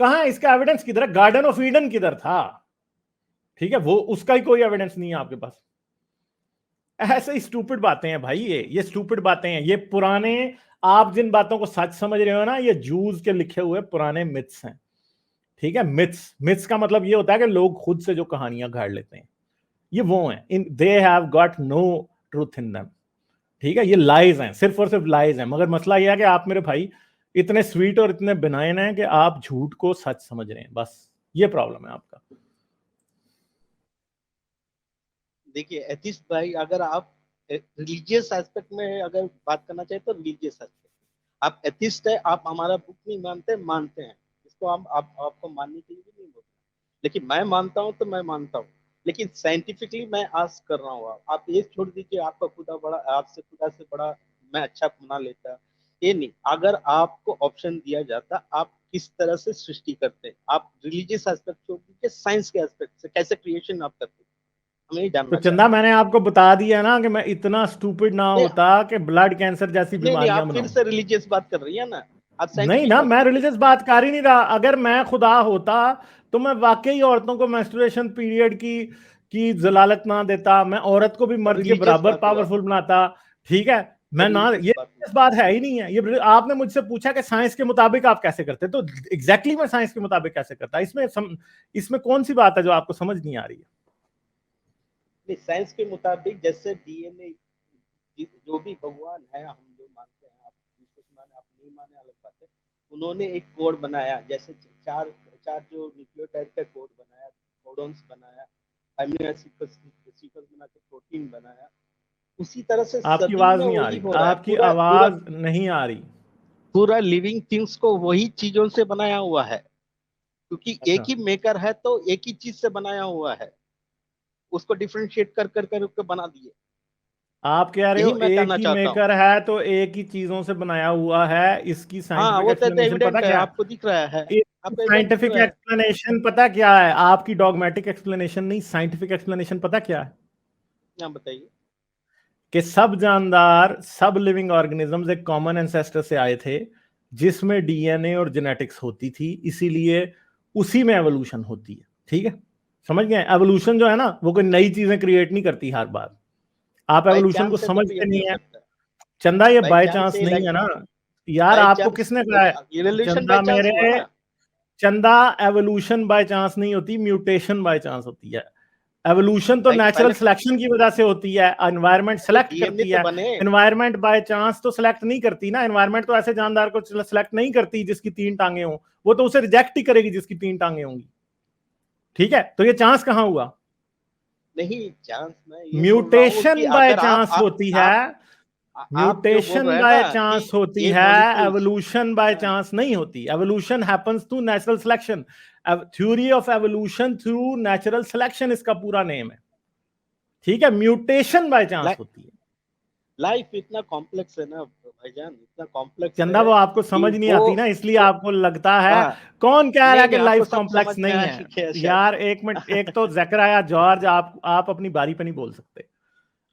कहां है? इसका एविडेंस किधर है? गार्डन ऑफ ईडन किधर था? ठीक है, वो उसका ही कोई एविडेंस नहीं है आपके पास। ऐसे ही स्टूपिड बातें हैं भाई, ये स्टूपिड बातें हैं, ये पुराने, आप जिन बातों को सच समझ रहे हो ना, ये जूस के लिखे हुए पुराने मिथ्स हैं। ठीक है, मिथ्स, मिथ्स का मतलब ये होता है कि लोग खुद से जो कहानियां घाड़ लेते हैं, ये वो हैं, in they have got no truth in them. ठीक है, ये लाइज हैं, सिर्फ और सिर्फ लाइज हैं। मगर मसला यह है कि आप मेरे भाई इतने स्वीट और इतने बिनाइन हैं कि आप झूठ को सच समझ रहे हैं, बस ये प्रॉब्लम है आपका। देखिए एथिस्ट भाई, अगर आप रिलीजियस एस्पेक्ट में अगर बात करना चाहे तो रिलीजियस एस्पेक्ट, आप एथिस्ट है, आप हमारा बुक नहीं मानते, मानते हैं, इसको हम आपको मानने के लिए भी नहीं बोलते, लेकिन मैं मानता हूँ तो मैं मानता हूँ, लेकिन साइंटिफिकली मैं आज कर रहा हूँ। आप ये छोड़ दीजिए आपका खुदा बड़ा, आपसे खुदा से बड़ा मैं अच्छा बना लेता, ये नहीं। अगर आपको ऑप्शन दिया जाता आप किस तरह से सृष्टि करते हैं, आप रिलीजियस एस्पेक्ट छोड़ दीजिए, साइंस के एस्पेक्ट से कैसे क्रिएशन आप करते हैं, हमें ये तो जानना चंदा, चाहते हैं। मैंने आपको बता दिया ना कि मैं इतना स्टूपिड ना नहीं होता कि ब्लड कैंसर जैसी नहीं नहीं, बीमारियां आप फिर बनाऊं। से रिलीजियस बात कर रही है ना, आप नहीं साइंटिफिक ना, बात मैं कीजिए। रिलीजियस बात कर ही नहीं रहा। अगर मैं खुदा होता तो मैं वाकई औरतों को मेंस्ट्रुएशन पीरियड की जलालत ना देता, मैं औरत को भी तो मर्द के रिलीजियस बराबर बात हुआ, पावरफुल बनाता। ठीक है, तो मैं ना, रिलीजियस ये बात हुआ। इस बात है ही नहीं है। ये आपने मुझसे पूछा कि साइंस के मुताबिक आप कैसे करते, तो एग्जैक्टली मैं साइंस के मुताबिक कैसे करता, इसमें कौन सी बात है जो आपको समझ नहीं आ रही है? नहीं, साइंस के मुताबिक जैसे डीएनए, जो भी भगवान है, हम जो मानते हैं, आप विश्वास माने आप नहीं माने अलग बात है, उन्होंने एक कोड बनाया, जैसे चार चार जो न्यूक्लियोटाइड का कोड बनाया, कोडॉन्स बनाया, अमीनो एसिड का सीक्वेंस बना के प्रोटीन बनाया, उसी तरह से आपकी सभी आवाज में नहीं आ वही रही, हो रहा है। आपकी पूरा पूरा आवाज नहीं आ रही। पूरा लिविंग थिंग्स को वही चीजों से बनाया हुआ है, क्योंकि एक अच्छा, ही मेकर है तो एक ही चीज से बनाया हुआ है, उसको डिफरेंशिएट कर कर कर बना दिए। आप कह रहे यही हो मैं एक कहना ही चाहता हूँ। मेकर है तो एक ही चीजों से बनाया हुआ है, इसकी हाँ साइंटिफिक वो तो एक्सप्लेनेशन पता एविडेंट है, क्या है? आपको दिख रहा है, इसकी आपको एविडेंट दिख साइंटिफिक रहा है। एक्सप्लेनेशन पता क्या है? आपकी डॉगमेटिक एक्सप्लेनेशन नहीं, साइंटिफिक एक्सप्लेनेशन पता क्या है? यहाँ बताइए। कि सब जानदार, सब लिविंग ऑर्गेनिजम्स एक कॉमन एंसेस्टर से आए थे जिसमें डीएनए और जेनेटिक्स होती थी, इसीलिए उसी में एवोल्यूशन होती है। ठीक है, समझ गए? एवोल्यूशन जो है ना, वो कोई नई चीजें क्रिएट नहीं करती हर बार। आप बाई एवोल्यूशन को चांस से तो समझते क्रिएट नहीं नहीं हो है। सकता। चंदा, ये बाई बाय चांस चांस से नहीं लाइक, है ना यार, बाई आपको चांस किसने कहा है? इवोल्यूशन बाई चंदा चांस हुआ मेरे, ना। चंदा, एवोल्यूशन बाय चांस नहीं होती, म्यूटेशन बाय चांस होती है। एवोल्यूशन तो लाइक नेचुरल पहले सिलेक्शन की वजह से होती है, एनवायरनमेंट तो सेलेक्ट डीएनए करती तो है। बने। एनवायरनमेंट बाय चांस तो सेलेक्ट नहीं करती ना, एनवायरनमेंट तो ऐसे जानदार को सेलेक्ट नहीं करती जिसकी 3 टांगे हों, वो तो उसे रिजेक्ट ही करेगी जिसकी 3 टांगे होंगी। ठीक है, तो ये चांस कहां हुआ? नहीं, चांस मैं ये बोल रहा हूँ कि म्यूटेशन बाय अगर चांस होती है, आप जो बोल म्यूटेशन रहे हैं ना बाय कि चांस होती ये है, मॉलिक्यूल्स, एवोल्यूशन बाय चांस नहीं होती। Evolution happens through natural selection, theory of evolution through natural selection इसका पूरा नेम है। ठीक है, म्यूटेशन बाय चांस होती है। लाइफ इतना कॉम्प्लेक्स है ना भाईजान, इतना कॉम्प्लेक्स चंदा, है वो आपको कि समझ नहीं वो आती ना, इसलिए वो आपको लगता है। हाँ। कौन कह रहा नहीं है कि नहीं, आपको लाइफ सब समझ कॉम्प्लेक्स में नहीं आ है? गया शायद। यार एक मिनट, एक तो जकराया जॉर्ज, आप अपनी बारी पे नहीं बोल सकते।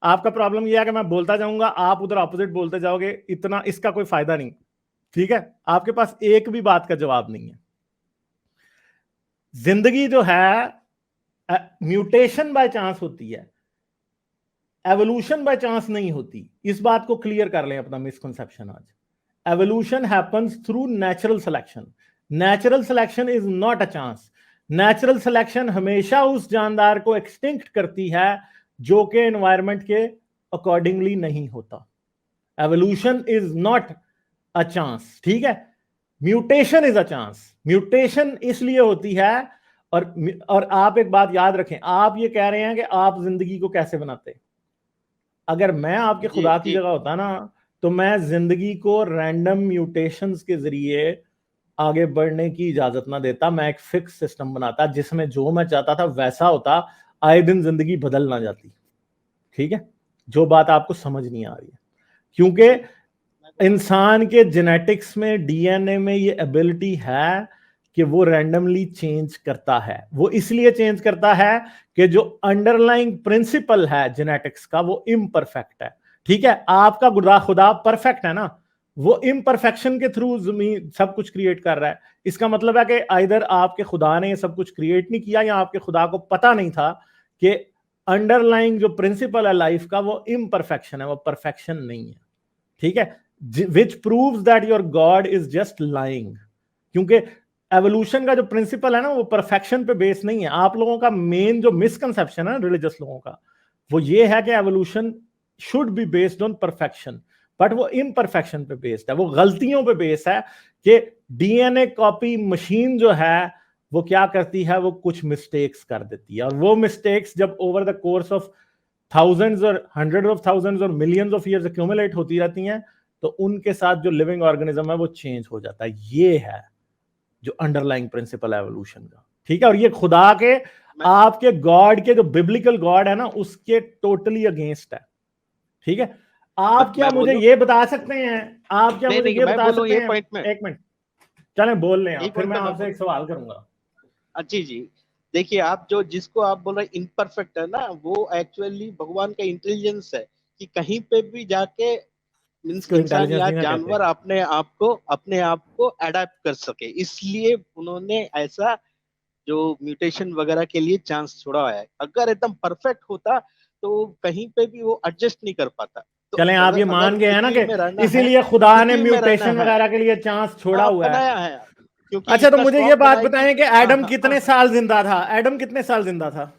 आपका प्रॉब्लम यह है कि मैं बोलता जाऊंगा, आप उधर ऑपोजिट बोलते जाओगे, इतना इसका कोई फायदा नहीं। ठीक है, आपके पास एक भी बात का जवाब नहीं है। जिंदगी जो है म्यूटेशन बाय चांस होती है, एवोल्यूशन बाय चांस नहीं होती। इस बात को क्लियर कर लें अपना मिसकंसेप्शन आज। Evolution happens through natural selection. Natural selection is not a chance. Natural selection हमेशा उस जानदार को एक्सटिंक्ट करती है जो कि एनवायरनमेंट के अकॉर्डिंगली नहीं होता। Evolution is not a chance. ठीक है, mutation is a chance. Mutation इसलिए होती है, और आप एक बात याद रखें, आप ये कह रहे हैं कि आप जिंदगी को कैसे बनाते। अगर मैं आपके जी खुदा की जी। जगह होता ना, तो मैं जिंदगी को रैंडम म्यूटेशंस के जरिए आगे बढ़ने की इजाजत ना देता। मैं एक फिक्स सिस्टम बनाता जिसमें जो मैं चाहता था वैसा होता, आए दिन जिंदगी बदल ना जाती। ठीक है, जो बात आपको समझ नहीं आ रही है, क्योंकि इंसान के जेनेटिक्स में, डीएनए में ये एबिलिटी है कि वो रैंडमली चेंज करता है। वो इसलिए चेंज करता है कि जो अंडरलाइंग प्रिंसिपल है जेनेटिक्स का वो इम्परफेक्ट है। ठीक है, आपका खुदा परफेक्ट है ना, वो इम्परफेक्शन के थ्रू जमीन सब कुछ क्रिएट कर रहा है। इसका मतलब है कि आइदर आपके खुदा ने सब कुछ क्रिएट नहीं किया या आपके खुदा को पता नहीं था कि अंडरलाइंग जो प्रिंसिपल है लाइफ का वो इम्परफेक्शन है, वो परफेक्शन नहीं है। ठीक है, which proves that your god is just lying. क्योंकि एवोल्यूशन का जो प्रिंसिपल है ना वो परफेक्शन पे बेस नहीं है। आप लोगों का मेन जो मिसकंसेप्शन है रिलीजियस लोगों का वो ये है कि evolution should be based on perfection, but वो इम्परफेक्शन पे बेस्ड है, वो गलतियों पे बेस है कि डीएनए कॉपी मशीन जो है वो क्या करती है, वो कुछ मिस्टेक्स कर देती है, और वो मिस्टेक्स जब over the course of thousands और हंड्रेड ऑफ थाउजेंड्स और मिलियंस ऑफ ईयर्स एक्यूमुलेट होती रहती हैं तो उनके साथ जो लिविंग ऑर्गेनिज्म है वो चेंज हो जाता है। ये है जो अंडरलाइंग प्रिंसिपल है एवोल्यूशन का। ठीक है, और ये खुदा के आपके गॉड के जो बिब्लिकल गॉड है ना उसके टोटली अगेंस्ट है। ठीक है, आप क्या मुझे ये बता सकते हैं, आप क्या मुझे ये बता सकते हैं, एक मिनट चलें बोल लें आप, फिर मैं आपसे एक सवाल करूंगा। जी जी, देखिए आप जो जिसको आप बोल रहे हैं इम्परफेक्ट है ना, वो एक्चुअली भगवान का इंटेलिजेंस है कि कहीं पे भी जाके मींस इंसान या जानवर अपने आप को अडेप्ट कर सके, इसलिए उन्होंने ऐसा जो म्यूटेशन वगैरह के लिए चांस छोड़ा है। अगर एकदम परफेक्ट होता तो कहीं पे भी वो एडजस्ट नहीं कर पाता। तो चलें आप ये मान गए हैं ना कि इसीलिए खुदा ने म्यूटेशन वगैरह के लिए चांस छोड़ा हुआ है। अच्छा, तो मुझे ये बात बताएं कि एडम कितने साल जिंदा था? एडम कितने साल जिंदा था?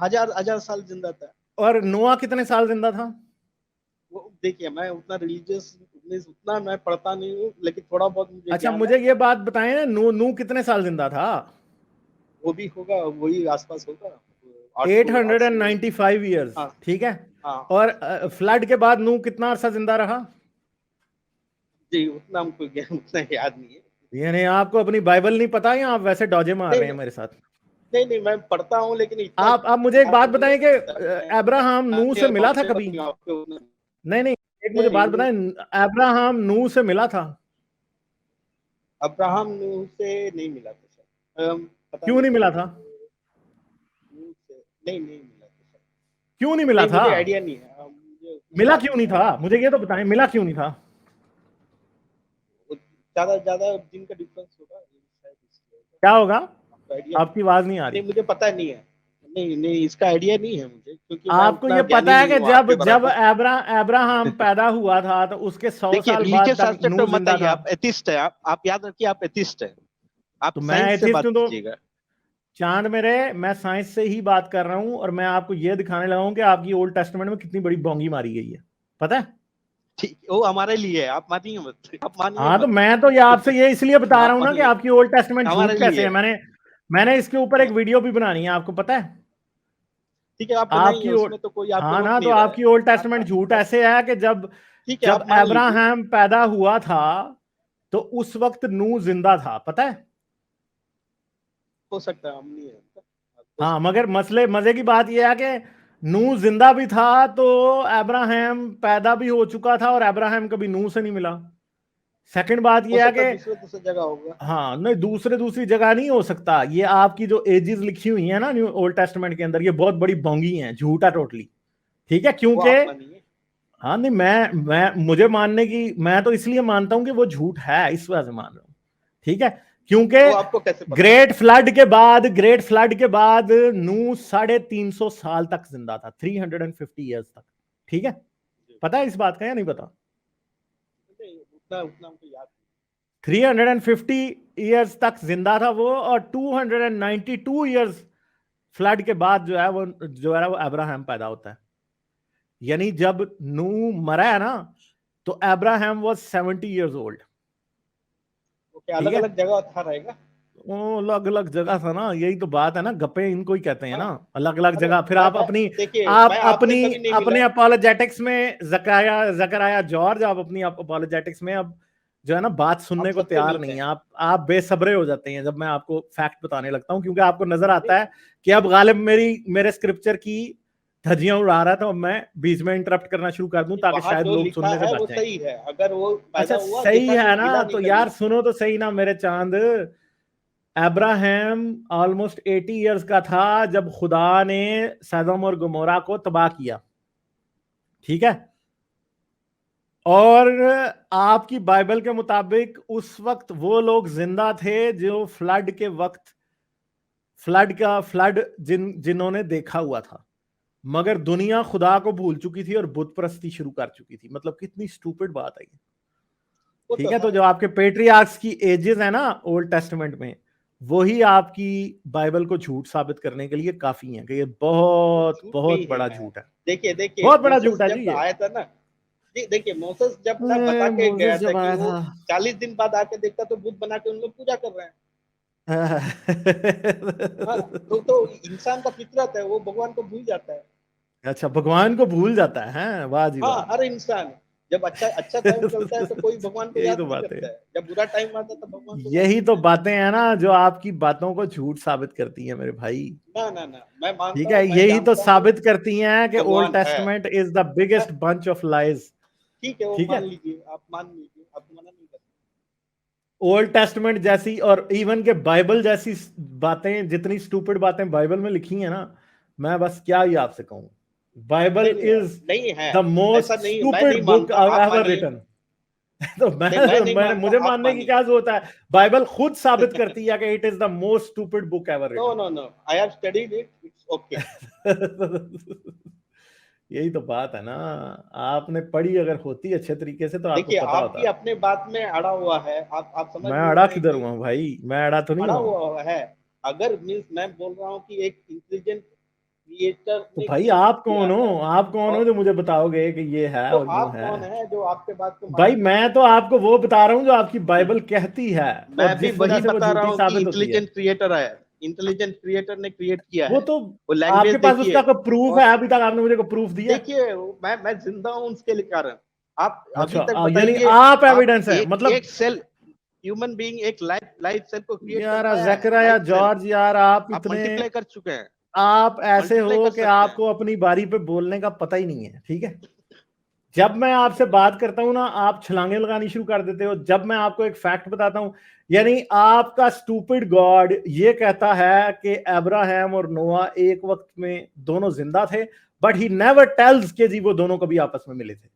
हजार साल जिंदा था। और नोआ कितने साल जिंदा था? वो देखिए मैं उतना रिलीजियस उतना मैं पढ़ता नहीं हूँ, लेकिन थोड़ा बहुत मुझे अच्छा मुझे ये बात बताएं ना, नू कितने साल जिंदा था? वो भी होगा, वही आसपास होगा 895 ईयर्स। ठीक है, और फ्लड के बाद नू कितना अरसा जिंदा रहा? जी उतना हमको उतना याद नहीं है। यानी आपको अपनी बाइबल नहीं पता या आप वैसे डॉजे मार रहे हैं मेरे साथ? नहीं मैं पढ़ता हूँ, लेकिन आप मुझे एक बात बताएं कि अब्राहम नू से मिला था कभी? नहीं एक मुझे बात बताएं, अब्राहम नू से मिला था? अब्राहम नू से नहीं मिला था सर। क्यों नहीं मिला था? नहीं मिला था। क्यों नहीं मिला था? मुझे आइडिया नहीं है। मिला क्यों नहीं था, मुझे ये तो बताएं, मिला क्यों नहीं था? ज्यादा दिन का डिफरेंस होगा। क्या होगा? आपकी आवाज नहीं आ रही। मुझे पता नहीं है। नहीं इसका आइडिया नहीं है मुझे, क्योंकि आपको ये पता है कि जब अब्राहम पैदा हुआ था तो उसके 100 साल बाद तक नूह जिंदा था। आप एथिस्ट है, आप याद रखिए आप एथिस्ट है। आप तो मैं एथिस्ट हूं तो चांद मेरे, मैं साइंस से ही बात कर रहा हूं और मैं आपको ये दिखाने लगा हूं कि आपकी ओल्ड टेस्टामेंट में कितनी बड़ी बोंगी मारी गई है, पता है? ठीक, वो हमारे लिए है, आप मानिए मत, आप मानिए। हाँ तो मैं तो ये आपसे ये इसलिए बता रहा हूँ ना कि आपकी ओल्ड टेस्टामेंट झूठ कैसे है। मैंने इसके ऊपर एक वीडियो भी बनानी है, आपको पता है? ठीक है, आप आपकी उसमें तो कोई हाँ ना, तो आपकी ओल्ड टेस्टामेंट झूठ ऐसे है कि जब अब्राहम पैदा हुआ था तो उस वक्त नूह जिंदा था, पता है? हो सकता है, हम नहीं है। हाँ, मगर मजे की बात यह है कि नूह जिंदा भी था तो अब्राहम पैदा भी हो चुका था और अब्राहम कभी नूह से नहीं मिला। सेकंड बात यह है कि दूसरे जगह होगा। हाँ नहीं, दूसरी जगह नहीं हो सकता। ये आपकी जो एजेस लिखी हुई है ना न्यू ओल्ड टेस्टामेंट के अंदर, ये बहुत बड़ी बोंगी है, झूठा टोटली। ठीक है, क्योंकि हाँ नहीं, मैं मुझे मानने की, मैं तो इसलिए मानता हूं कि वो झूठ है, इस वजह से मान रहा हूं। ठीक है, क्योंकि ग्रेट फ्लड के बाद नूह 350 साल तक जिंदा था, 350 ईयर्स तक। ठीक है, पता है इस बात का या नहीं पता? उतना हमको याद 350 ईयर्स तक जिंदा था वो, और 292 ईयर्स फ्लड के बाद जो है वो अब्राहम पैदा होता है। यानी जब नूह मरा है ना तो अब्राहम वाज 70 इयर्स ओल्ड। अलग अलग जगह था रहेगा, वो अलग अलग जगह था ना, यही तो बात है ना, गप्पे इनको ही कहते हैं ना, अलग अलग जगह। फिर आप अपने अपोलोजेटिक्स में जकराया जॉर्ज, आप अपनी अपोलोजेटिक्स में अब जो है ना बात सुनने को तैयार नहीं है। आप बेसब्रे हो जाते हैं जब मैं आपको फैक्ट बताने लगता हूं, क्योंकि आपको नजर आता है कि अब गालिब मेरे स्क्रिप्चर की धज्जियां उड़ा रहा था और मैं बीच में इंटरप्ट करना शुरू कर दूं ताकि शायद लोग सुनने से बच जाएं। सही है, अगर वो अच्छा सही है ना, तो यार सुनो तो सही ना मेरे चांद, अब्राहम ऑलमोस्ट 80 इयर्स का था जब खुदा ने सदम और गमोरा को तबाह किया, ठीक है। और आपकी बाइबल के मुताबिक उस वक्त वो लोग जिंदा थे जो फ्लड के वक्त फ्लड जिन्होंने देखा हुआ था, मगर दुनिया खुदा को भूल चुकी थी और बुत परस्ती शुरू कर चुकी थी। मतलब कितनी स्टूपिड बात है, ठीक है। तो जो आपके पेट्रियार्क्स की एजेस है ना ओल्ड टेस्टामेंट में, वही आपकी बाइबल को झूठ साबित करने के लिए काफी है कि ये बहुत बहुत बड़ा झूठ है। देखिए बहुत बड़ा झूठ है जी ये। आया था ना, देखिए मोसेस जब बता के गया था कि वो 40 दिन बाद आके देखता तो बुत बना के उन लोग पूजा कर रहे हैं। तो इंसान का फितरत है, वो भगवान को भूल जाता है। अच्छा, भगवान को भूल जाता है, वाह जी वाह। हर इंसान जब अच्छा टाइम चलता है तो कोई भगवान को याद नहीं करता है, जब बुरा टाइम आता है तो भगवान को यही तो बातें हैं ना जो आपकी बातों को झूठ साबित करती है मेरे भाई। ना मैं मानता ठीक है, यही तो साबित करती हैं कि ओल्ड भगवान है। Testament is the biggest bunch of lies. ठीक है, वो मान लीजिए, आप मान लीजिए, आपको मना नहीं करता। ओल्ड टेस्टामेंट जैसी और इवन के बाइबल जैसी बातें, जितनी स्टूपिड बातें बाइबल में लिखी हैं ना, मैं बस क्या ही आपसे कहूं। Bible is the most stupid book ever written. तो मुझे मानने की क्या जरूरत है, बाइबल खुद साबित करती है कि it is the most stupid book ever written. No I have studied it, it's okay. यही तो बात है ना, आपने पढ़ी अगर होती अच्छे तरीके से तो आपको पता होता। आपकी अपने बात में अड़ा हुआ है, आप समझ। मैं अड़ा किधर हुआ भाई, मैं अड़ा तो नहीं हुआ है। अगर मींस मैं बोल रहा हूँ कि एक इंटेलिजेंट क्रिएटर, तो भाई आप कौन हो, आप कौन हो जो मुझे बताओगे कि ये है तो और आप कौन है जो आपके बात को भाई मैं तो आपको वो बता रहा हूँ जो आपकी बाइबल कहती है। मैं भी वही बता रहा हूँ कि इंटेलिजेंट क्रिएटर है, इंटेलिजेंट क्रिएटर ने क्रिएट किया है। वो तो आपके पास उसका कोई प्रूफ है? अभी तक आपने मुझे कोई प्रूफ दिया? देखिए मैं जिंदा हूँ उसके कारण। आप अच्छा, अभी तक बताइए, आप एविडेंस है मतलब एक सेल, ह्यूमन बीइंग एक लाइफ सेल को क्रिएट यार ज़करिया जॉर्ज, यार आप इतने मल्टीप्लाई कर चुके हैं। आप ऐसे हो कि आपको अपनी बारी पे बोलने का पता ही नहीं है, ठीक है। जब मैं आपसे बात करता हूं ना, आप छलांगे लगानी शुरू कर देते हो। जब मैं आपको एक फैक्ट बताता हूं, यानी आपका स्टूपिड गॉड ये कहता है कि अब्राहम और नोआ एक वक्त में दोनों जिंदा थे, बट ही नेवर टेल्स के जी वो दोनों कभी आपस में मिले थे।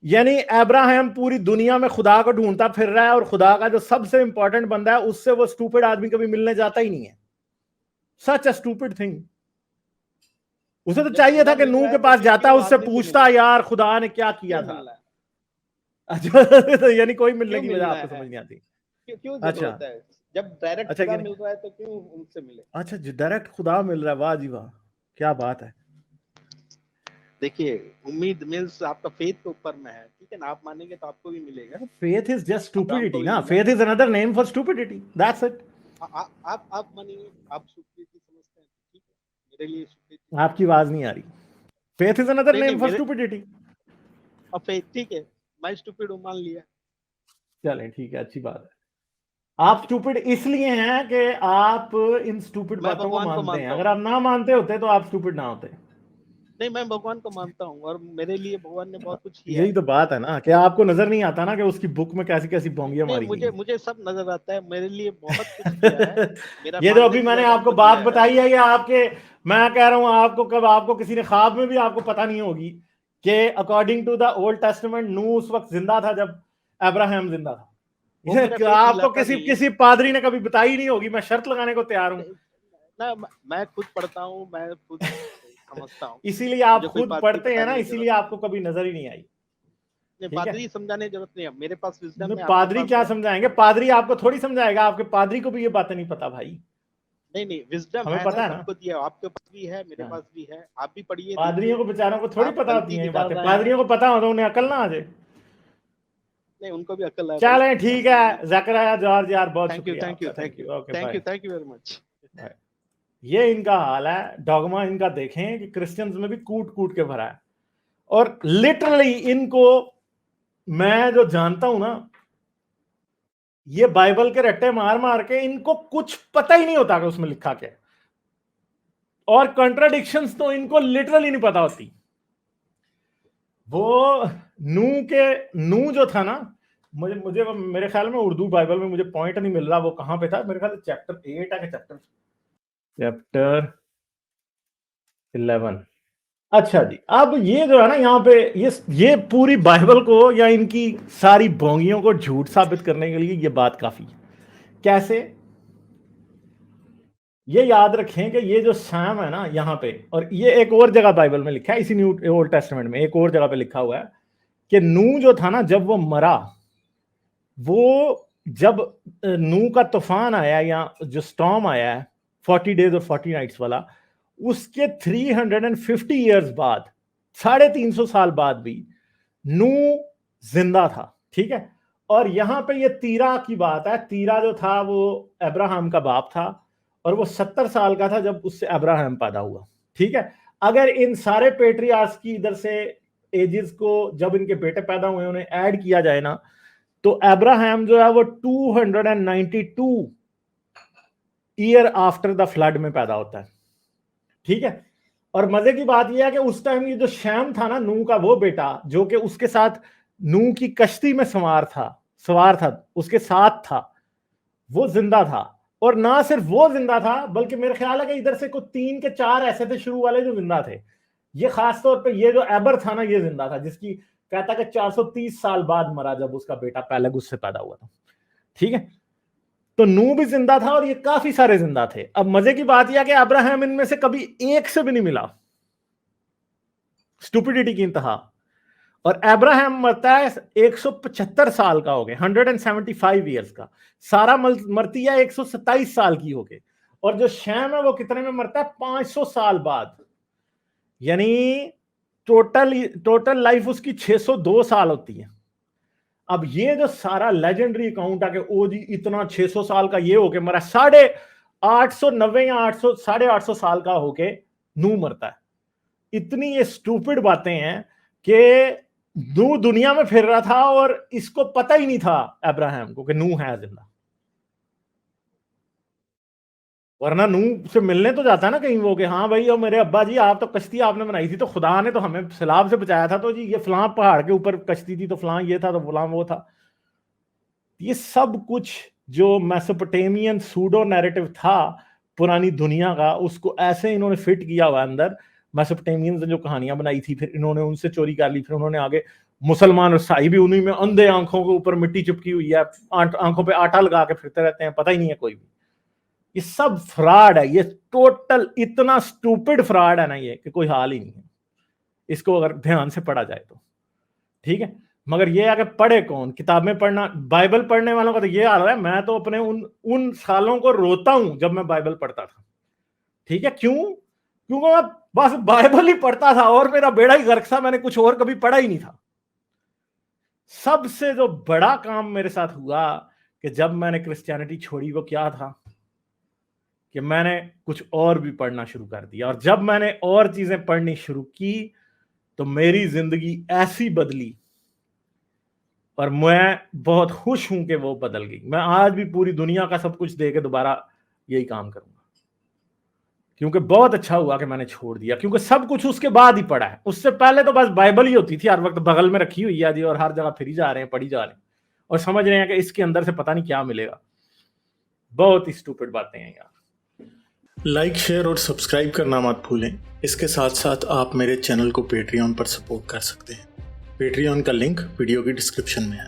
यानी अब्राहम पूरी दुनिया में खुदा को ढूंढता फिर रहा है, और खुदा का जो सबसे इंपॉर्टेंट बंदा है उससे वो स्टूपिड आदमी कभी मिलने जाता ही नहीं है। सच अ स्टूपिड थिंग। उसे तो चाहिए था कि नूह के पास जाता, उससे पूछता यार खुदा ने क्या किया था। अच्छा, यानी कोई मिलने की वजह आपको समझ नहीं आती। क्यों जरूरत है? जब डायरेक्ट खुदा मिल रहा है तो क्यों उनसे मिले? अच्छा, डायरेक्ट खुदा मिल रहा है, वाह जी वाह, क्या बात है। देखिए, उम्मीद मींस आपका फेथ के ऊपर में है, ठीक है ना। आप मानेंगे तो आपको भी मिलेगा। फेथ इज जस्ट स्टूपिडिटी ना, faith is another name for stupidity, that's it. आप मानेंगे, आप स्टूपिडिटी समझते हैं, ठीक है, मेरे लिए स्टूपिडिटी। आपकी आवाज नहीं आ रही। Faith is another name for stupidity. अब फेथ, ठीक है, मैं स्टूपिड हूं, मान लिया। चलें, ठीक है, अच्छी बात है। आप स्टूपिड इसलिए हैं कि आप इन स्टूपिड बातों को मानते हैं। अगर आप ना मानते होते तो आप स्टूपिड ना होते। नहीं, मैं भगवान को मानता हूँ और मेरे लिए भगवान ने बहुत कुछ किया। यही तो बात है ना कि आपको नजर नहीं आता ना कि उसकी बुक में कैसी कैसी बोंगियां मारी गई। मुझे सब नजर आता है, मेरे लिए बहुत कुछ किया है। मेरा ये तो अभी मैंने आपको बात बताई है, ये आपके, मैं कह रहा हूं आपको, कब आपको किसी ने ख्वाब में भी आपको पता नहीं होगी कि according to the Old Testament नूह उस वक्त जिंदा था जब अब्राहम जिंदा था। आपको किसी पादरी ने कभी बताई नहीं होगी। मैं शर्त लगाने को तैयार हूं ना, मैं खुद पढ़ता हूँ, मैं खुद समझता हूँ। इसीलिए आप खुद पढ़ते हैं ना, इसीलिए आपको कभी नजर ही नहीं आई। पादरी समझाने की जरूरत नहीं है, मेरे पास विजडम है। पादरी क्या समझाएंगे? पादरी आपको थोड़ी समझाएगा, आपके पादरी को भी ये बातें नहीं पता भाई। नहीं, विजडम हमें पता है ना, सबको दिया, आपके पास भी है, मेरे पास भी है, आप भी पढ़िए। पादरियों को बेचारों को थोड़ी पता होती है ये बातें। पादरियों को पता हो तो उन्हें अकल ना आ जाए। नहीं, उनको भी अकल है। चलें, ठीक है ज़करिया जॉर्ज, यार बहुत शुक्रिया। Thank you very much. ये इनका हाल है, डॉगमा इनका देखें कि क्रिश्चियंस में भी कूट कूट के भरा है। और लिटरली इनको मैं जो जानता हूं ना, ये बाइबल के रट्टे मार मार के इनको कुछ पता ही नहीं होता कि उसमें लिखा क्या है, और कॉन्ट्राडिक्शंस तो इनको लिटरली नहीं पता होती। वो नूह जो था ना, मुझे मुझे मेरे ख्याल में उर्दू बाइबल में मुझे पॉइंट नहीं मिल रहा, वो कहाँ पे था, मेरे ख्याल चैप्टर 8 है कि चैप्टर 11। अच्छा जी, अब ये जो है ना यहाँ पे ये पूरी बाइबल को या इनकी सारी बोंगियों को झूठ साबित करने के लिए ये बात काफी है। कैसे? ये याद रखें कि ये जो सैम है ना यहाँ पे, और ये एक और जगह बाइबल में लिखा है, इसी न्यू ओल्ड टेस्टामेंट में एक और जगह पे लिखा हुआ है कि नूह जो था ना, जब वो मरा, वो जब नूह का तूफान आया या जो स्टॉर्म आया है 40 डेज और 40 नाइट्स वाला, उसके 350 ईयर्स बाद, 350 साल बाद भी नूह जिंदा था। ठीक है, और यहां पे ये तीरा की बात है। तीरा जो था वो अब्राहम का बाप था, और वो 70 साल का था जब उससे अब्राहम पैदा हुआ। ठीक है, अगर इन सारे पेट्रियार्स की इधर से एजेस को, जब इनके बेटे पैदा हुए, उन्हें ऐड किया जाए ना, तो अब्राहम जो है वो 292 ईयर आफ्टर द फ्लड में पैदा होता है। ठीक है, और मजे की बात यह है कि उस टाइम ये जो शैम था ना, नूह का वो बेटा, जो कि उसके साथ नूह की कश्ती में सवार था, उसके साथ था, वो जिंदा था। और ना सिर्फ वो जिंदा था, बल्कि मेरे ख्याल है कि इधर से कुछ 3 के 4 ऐसे थे शुरू वाले जो जिंदा थे। ये खास तौर पे ये जो एबर था ना, ये जिंदा था, जिसकी कहता कि 430 साल बाद मरा, जब उसका बेटा पहले उससे पैदा हुआ था। ठीक है, तो नूह भी जिंदा था और ये काफी सारे जिंदा थे। अब मजे की बात यह कि अब्राहम इनमें से कभी एक से भी नहीं मिला, स्टुपिडिटी की इंतहा। और अब्राहम मरता है 175 साल का हो गए, 175 ईयर्स का। सारा मरती है 127 साल की हो गए। और जो शैम है वो कितने में मरता है? 500 साल बाद। यानी टोटल लाइफ उसकी 602 साल होती है। अब ये जो सारा लेजेंडरी अकाउंट है कि ओ जी इतना 600 साल का ये होके मरा, 890 या 800 850 साल का होके नूह मरता है। इतनी ये स्टूपिड बातें हैं कि नूह दुनिया में फिर रहा था और इसको पता ही नहीं था अब्राहम को कि नूह है जिंदा। वरना नूह से मिलने तो जाता है ना कहीं वो, कि हाँ भाई, और मेरे अब्बा जी, आप तो कश्ती आपने बनाई थी तो खुदा ने तो हमें सैलाब से बचाया था, तो जी ये फलां पहाड़ के ऊपर कश्ती थी, तो फलां ये था, तो फलां वो था। ये सब कुछ जो मेसोपोटामियन सूडो नैरेटिव था पुरानी दुनिया का, उसको ऐसे इन्होंने फिट किया हुआ अंदर। मेसोपोटामियंस ने जो कहानियां बनाई थी, फिर इन्होंने उनसे चोरी कर ली, फिर उन्होंने आगे मुसलमान और ईसाई भी उन्हीं में, अंधे आंखों के ऊपर मिट्टी चिपकी हुई है, आंखों पे आटा लगा के फिरते रहते हैं, पता ही नहीं है कोई भी। ये सब फ्रॉड है, ये टोटल इतना स्टूपिड फ्रॉड है ना ये, कि कोई हाल ही नहीं है इसको अगर ध्यान से पढ़ा जाए तो। ठीक है, मगर ये आगे पढ़े कौन? किताबें पढ़ना, बाइबल पढ़ने वालों का तो ये हाल है। मैं तो अपने उन सालों को रोता हूं जब मैं बाइबल पढ़ता था। ठीक है, क्योंकि मैं बस बाइबल ही पढ़ता था और मेरा बेड़ा ही गर्क था, मैंने कुछ और कभी पढ़ा ही नहीं था। सबसे जो बड़ा काम मेरे साथ हुआ कि जब मैंने क्रिश्चियनिटी छोड़ी, वो क्या था कि मैंने कुछ और भी पढ़ना शुरू कर दिया। और जब मैंने और चीजें पढ़नी शुरू की तो मेरी जिंदगी ऐसी बदली, और मैं बहुत खुश हूं कि वो बदल गई। मैं आज भी पूरी दुनिया का सब कुछ दे के दोबारा यही काम करूंगा, क्योंकि बहुत अच्छा हुआ कि मैंने छोड़ दिया, क्योंकि सब कुछ उसके बाद ही पढ़ा है। उससे पहले तो बस बाइबल ही होती थी, हर वक्त बगल में रखी हुई है जी, और हर जगह फिरी जा रहे हैं, पढ़ी जा रहे हैं, और समझ रहे हैं कि इसके अंदर से पता नहीं क्या मिलेगा। बहुत ही स्टूपिड बातें हैं यार। लाइक, शेयर और सब्सक्राइब करना मत भूलें। इसके साथ साथ आप मेरे चैनल को पेट्रियन पर सपोर्ट कर सकते हैं। पेट्रियन का लिंक वीडियो की डिस्क्रिप्शन में है।